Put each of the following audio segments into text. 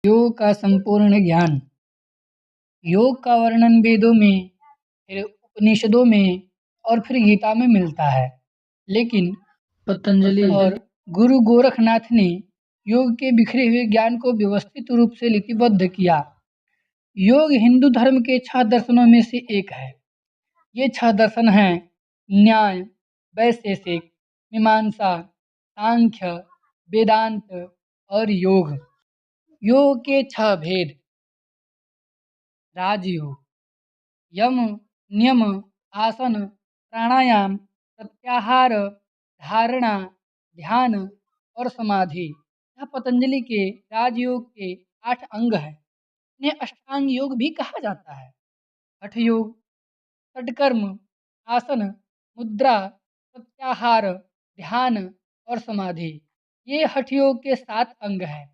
योग का संपूर्ण ज्ञान। योग का वर्णन वेदों में, फिर उपनिषदों में और फिर गीता में मिलता है। लेकिन पतंजलि और गुरु गोरखनाथ ने योग के बिखरे हुए ज्ञान को व्यवस्थित रूप से लिपिबद्ध किया। योग हिंदू धर्म के 6 दर्शनों में से एक है। ये 6 दर्शन हैं: न्याय, वैशेषिक, मीमांसा, सांख्य, वेदांत और योग। योग के 6 भेद: राजयोग, यम, नियम, आसन, प्राणायाम, प्रत्याहार, धारणा, ध्यान और समाधि। यह पतंजलि के राजयोग के 8 अंग हैं। इन्हें अष्टांग योग भी कहा जाता है। हठ योग, षटकर्म, आसन, मुद्रा, प्रत्याहार, ध्यान और समाधि। ये हठ योग के 7 अंग हैं।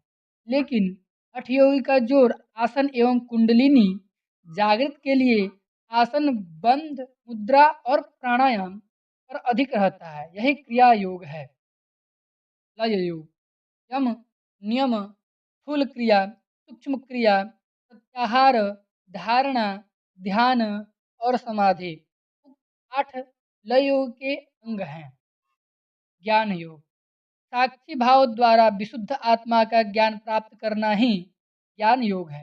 लेकिन हठ योगी का जोर आसन एवं कुंडलिनी जागृत के लिए आसन, बंध, मुद्रा और प्राणायाम पर अधिक रहता है। यही क्रिया योग है। लय योग, यम, नियम, स्थूल क्रिया, सूक्ष्म क्रिया, प्रत्याहार, धारणा, ध्यान और समाधि 8 लय योग के अंग हैं। ज्ञान योग, साक्षी भाव द्वारा विशुद्ध आत्मा का ज्ञान प्राप्त करना ही ज्ञान योग है।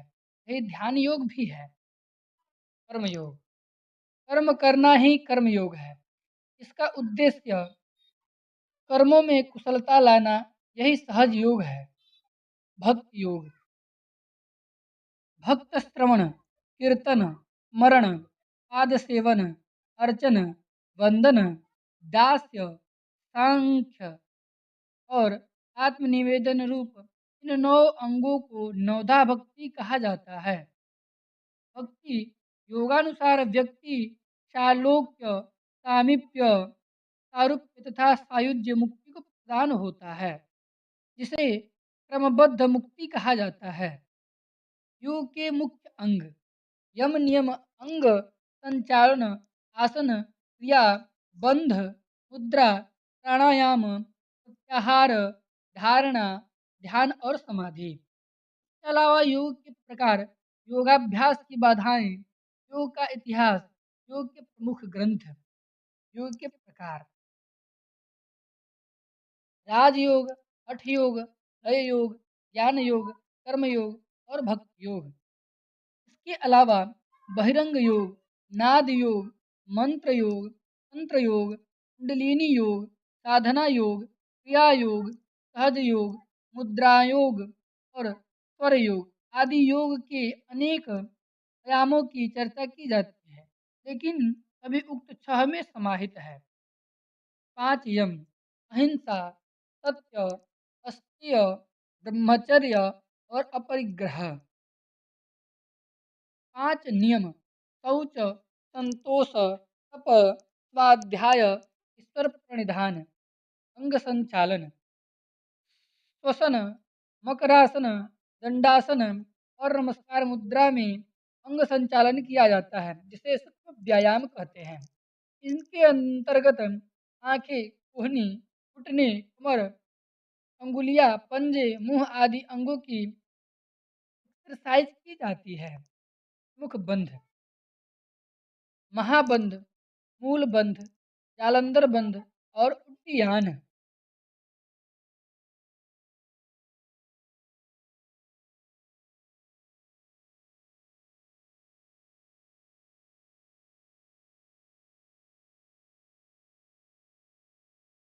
यही ध्यान योग भी है। कर्म योग, कर्म करना ही कर्म योग है। इसका उद्देश्य कर्मों में कुशलता लाना, यही सहज योग है। भक्ति योग, भक्त श्रवण, कीर्तन, स्मरण, पाद सेवन, अर्चन, वंदन, दास्य, सांख्य और आत्मनिवेदन रूप इन 9 अंगों को नवधा भक्ति कहा जाता है। भक्ति योगानुसार व्यक्ति सालोक्य, सामीप्य, सारूप्य तथा सायुज्य मुक्ति को प्रदान होता है, जिसे क्रमबद्ध मुक्ति कहा जाता है। योग के मुख्य अंग: यम, नियम, अंग संचालन, आसन, क्रिया, बंध, मुद्रा, प्राणायाम, प्रत्याहार, धारणा, ध्यान और समाधि। इसके अलावा योग के प्रकार, योगाभ्यास की बाधाएं, योग का इतिहास, योग के प्रमुख ग्रंथ। योग के प्रकार: राजयोग, हठ योग, लय योग, ज्ञान योग, कर्म योग और भक्ति योग। इसके अलावा बहिरंग योग, नाद योग, मंत्र योग, तंत्र योग, कुंडलिनी योग, साधना योग, क्रिया योग, सहज योग, मुद्रा योग और स्वर योग आदि योग के अनेक आयामों की चर्चा की जाती है, लेकिन सभी उक्त 6 में समाहित है। 5 यम: अहिंसा, सत्य, अस्तेय, ब्रह्मचर्य और अपरिग्रह। 5 नियम: शौच, संतोष, तप, स्वाध्याय, ईश्वर प्रणिधान, अंग संचालन, श्वसन, मकरासन, दंडासन और नमस्कार मुद्रा में अंग संचालन किया जाता है, जिसे सूक्ष्म व्यायाम कहते हैं। इनके अंतर्गत आंखें, कोहनी, घुटने, कमर, अंगुलियां, पंजे, मुंह आदि अंगों की एक्सरसाइज की जाती है। मुख बंध: महाबंध, मूल बंध, जालंधर बंध और उद्यान।